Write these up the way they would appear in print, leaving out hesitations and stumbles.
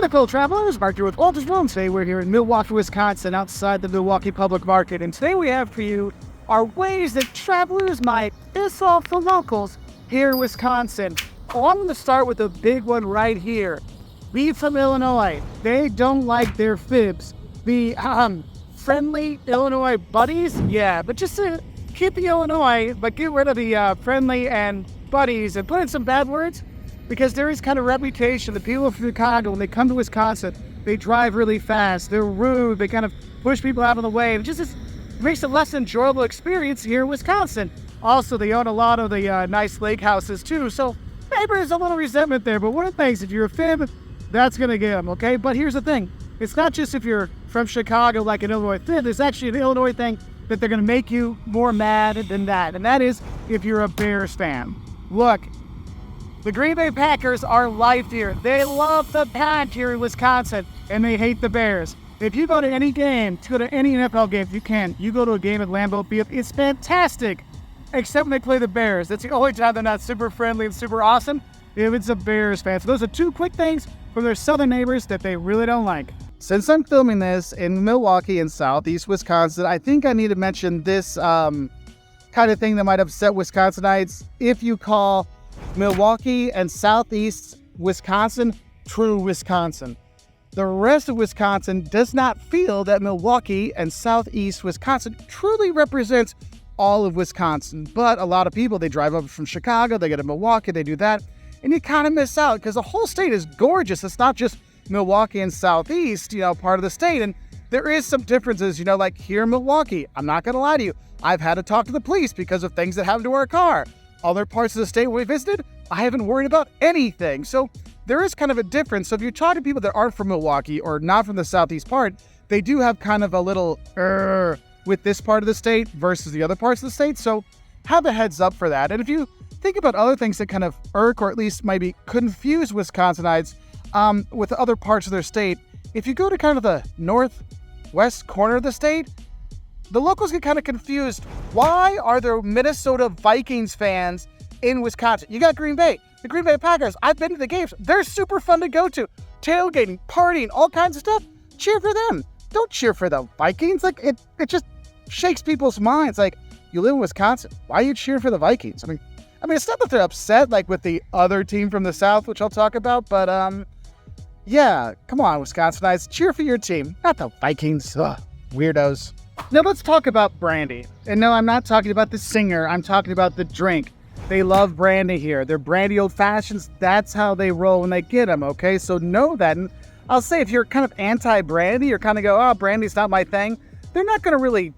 Hello, fellow travelers. Mark here with woltersworld. Today we're here in Milwaukee, Wisconsin, outside the Milwaukee Public Market. And today we have for you are ways that travelers might piss off the locals here in Wisconsin. Well, I'm going to start with a big one right here. Be from Illinois. They don't like their FIBs. The friendly Illinois buddies, yeah, but just keep the Illinois, but get rid of the friendly and buddies and put in some bad words. Because there is kind of reputation that people from Chicago, when they come to Wisconsin, they drive really fast, they're rude, they kind of push people out of the way. It just makes a less enjoyable experience here in Wisconsin. Also, they own a lot of the nice lake houses too, so maybe there's a little resentment there. But one of the things, if you're a FIB, that's going to get them, okay? But here's the thing. It's not just if you're from Chicago like an Illinois FIB. There's actually an Illinois thing that they're going to make you more mad than that. And that is if you're a Bears fan. Look. The Green Bay Packers are life here. They love the Pack here in Wisconsin, and they hate the Bears. If you go to any game, to go to any NFL game, if you can, you go to a game at Lambeau Field, it's fantastic, except when they play the Bears. That's the only time they're not super friendly and super awesome, if it's a Bears fan. So those are two quick things from their southern neighbors that they really don't like. Since I'm filming this in Milwaukee in southeast Wisconsin, I think I need to mention this kind of thing that might upset Wisconsinites. If you call Milwaukee and southeast Wisconsin true Wisconsin. The rest of Wisconsin does not feel that Milwaukee and southeast Wisconsin truly represents all of Wisconsin. But a lot of people, they drive up from Chicago, they go to Milwaukee, they do that, and you kind of miss out because the whole state is gorgeous. It's not just Milwaukee and southeast, part of the state. And there is some differences, like here in Milwaukee. I'm not going to lie to you. I've had to talk to the police because of things that happened to our car. Other parts of the state we visited, I haven't worried about anything. So there is kind of a difference. So if you talk to people that aren't from Milwaukee or not from the southeast part, they do have kind of a little with this part of the state versus the other parts of the state. So have a heads up for that. And if you think about other things that kind of irk or at least maybe confuse Wisconsinites with other parts of their state, if you go to kind of the northwest corner of the state, the locals get kind of confused. Why are there Minnesota Vikings fans in Wisconsin? You got Green Bay, the Green Bay Packers. I've been to the games. They're super fun to go to. Tailgating, partying, all kinds of stuff. Cheer for them. Don't cheer for the Vikings. Like it just shakes people's minds. Like, you live in Wisconsin. Why are you cheering for the Vikings? I mean, it's not that they're upset like with the other team from the South, which I'll talk about, but yeah, come on, Wisconsinites. Cheer for your team, not the Vikings. Ugh, weirdos. Now let's talk about Brandy. And no, I'm not talking about the singer. I'm talking about the drink. They love Brandy here. They're Brandy old fashions. That's how they roll when they get them, okay? So know that. And I'll say if you're kind of anti-Brandy or kind of go, oh, Brandy's not my thing, they're not going to really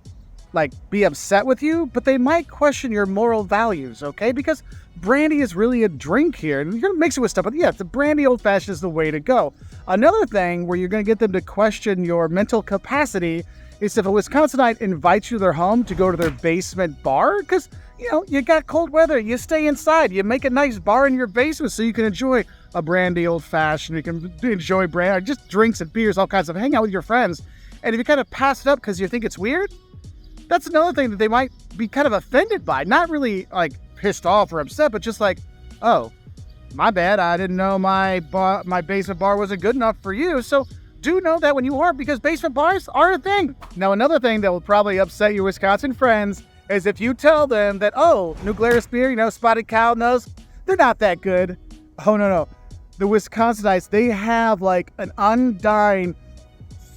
be upset with you, but they might question your moral values, okay? Because Brandy is really a drink here. And you're going to mix it with stuff, but yeah, the Brandy old fashioned is the way to go. Another thing where you're going to get them to question your mental capacity is if a Wisconsinite invites you to their home to go to their basement bar, because, you got cold weather, you stay inside, you make a nice bar in your basement so you can enjoy a Brandy old-fashioned, you can enjoy brandy, just drinks and beers, all kinds of, hang out with your friends. And if you kind of pass it up because you think it's weird, that's another thing that they might be kind of offended by. Not really, pissed off or upset, but just oh, my bad, I didn't know my basement bar wasn't good enough for you, so do know that when you are, because basement bars are a thing. Now, another thing that will probably upset your Wisconsin friends is if you tell them that, oh, new Glarus beer, Spotted Cow knows, they're not that good. Oh, no. The Wisconsinites, they have an undying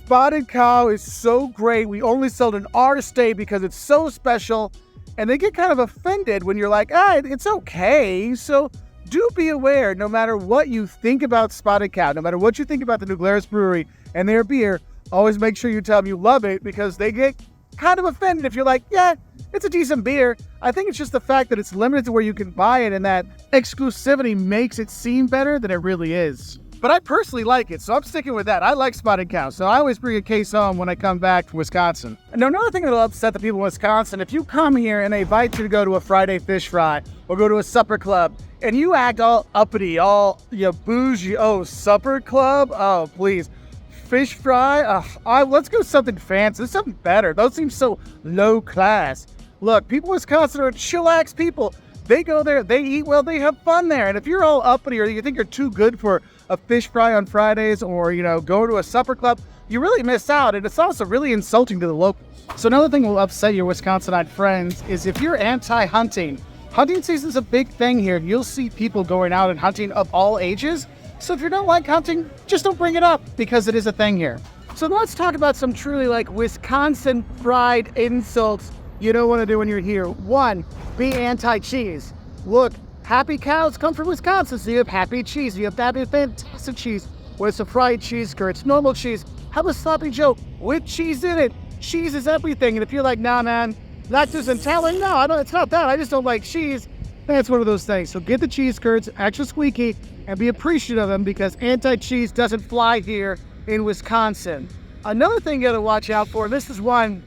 Spotted Cow is so great. We only sell it in our state because it's so special. And they get kind of offended when you're like, it's okay. So do be aware, no matter what you think about Spotted Cow, no matter what you think about the New Glarus Brewery and their beer, always make sure you tell them you love it, because they get kind of offended if you're like, yeah, it's a decent beer. I think it's just the fact that it's limited to where you can buy it, and that exclusivity makes it seem better than it really is. But I personally like it, so I'm sticking with that. I like Spotted Cow, so I always bring a case home when I come back to Wisconsin. And another thing that'll upset the people in Wisconsin, if you come here and they invite you to go to a Friday fish fry or go to a supper club, and you act all uppity, all bougie, oh, supper club? Oh, please. Fish fry? Let's go something fancy, something better. Those seem so low class. Look, people in Wisconsin are chillax people. They go there, they eat well, they have fun there. And if you're all uppity or you think you're too good for a fish fry on Fridays or, go to a supper club, you really miss out. And it's also really insulting to the locals. So another thing will upset your Wisconsinite friends is if you're anti-hunting. Hunting season's a big thing here. You'll see people going out and hunting of all ages. So if you don't like hunting, just don't bring it up because it is a thing here. So let's talk about some truly Wisconsin pride insults you don't want to do when you're here. 1, be anti-cheese. Look, happy cows come from Wisconsin, so you have happy cheese. You have happy, fantastic cheese. Whether it's a fried cheese curds, normal cheese, have a sloppy Joe with cheese in it. Cheese is everything. And if you're like, nah, man, lactose intolerant, no, it's not that. I just don't like cheese. That's one of those things. So get the cheese curds, extra squeaky, and be appreciative of them because anti-cheese doesn't fly here in Wisconsin. Another thing you gotta watch out for, this is one,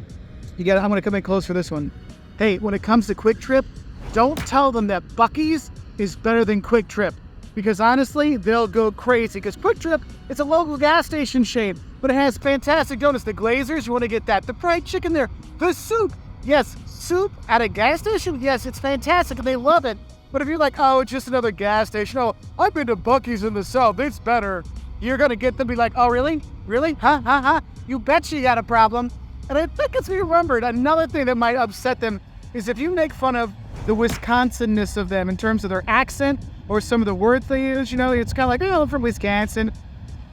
I'm gonna come in close for this one. Hey, when it comes to Kwik Trip, don't tell them that Buc-ee's is better than Kwik Trip. Because honestly, they'll go crazy. Because Kwik Trip, it's a local gas station chain, but it has fantastic donuts. The Glazers, you wanna get that. The fried chicken there, the soup. Yes, soup at a gas station? Yes, it's fantastic and they love it. But if you're like, oh, it's just another gas station. Oh, I've been to Buc-ee's in the South, it's better. You're gonna get them to be like, oh, really? Really? Huh? You bet you got a problem. And I think it's remembered. Another thing that might upset them is if you make fun of the Wisconsin-ness of them in terms of their accent or some of the words they use, it's kind of like, oh, I'm from Wisconsin.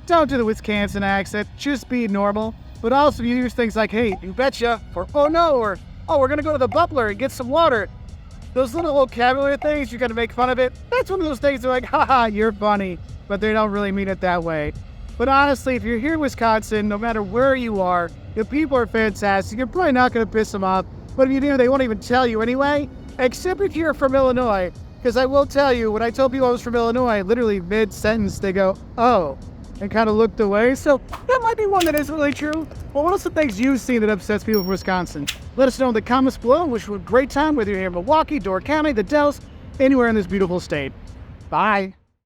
Don't do the Wisconsin accent, just be normal. But also you use things like, hey, you betcha, or oh no, or oh, we're gonna go to the bubbler and get some water. Those little vocabulary things, you gotta make fun of it. That's one of those things they're like, haha, you're funny. But they don't really mean it that way. But honestly, if you're here in Wisconsin, no matter where you are, the people are fantastic. You're probably not gonna piss them off. But if you do, they won't even tell you anyway. Except if you're from Illinois. Because I will tell you, when I told people I was from Illinois, literally mid-sentence, they go, oh, and kind of looked away. So that might be one that isn't really true. Well, what are some things you've seen that upsets people from Wisconsin? Let us know in the comments below. Wish you a great time, whether you're here in Milwaukee, Door County, the Dells, anywhere in this beautiful state. Bye.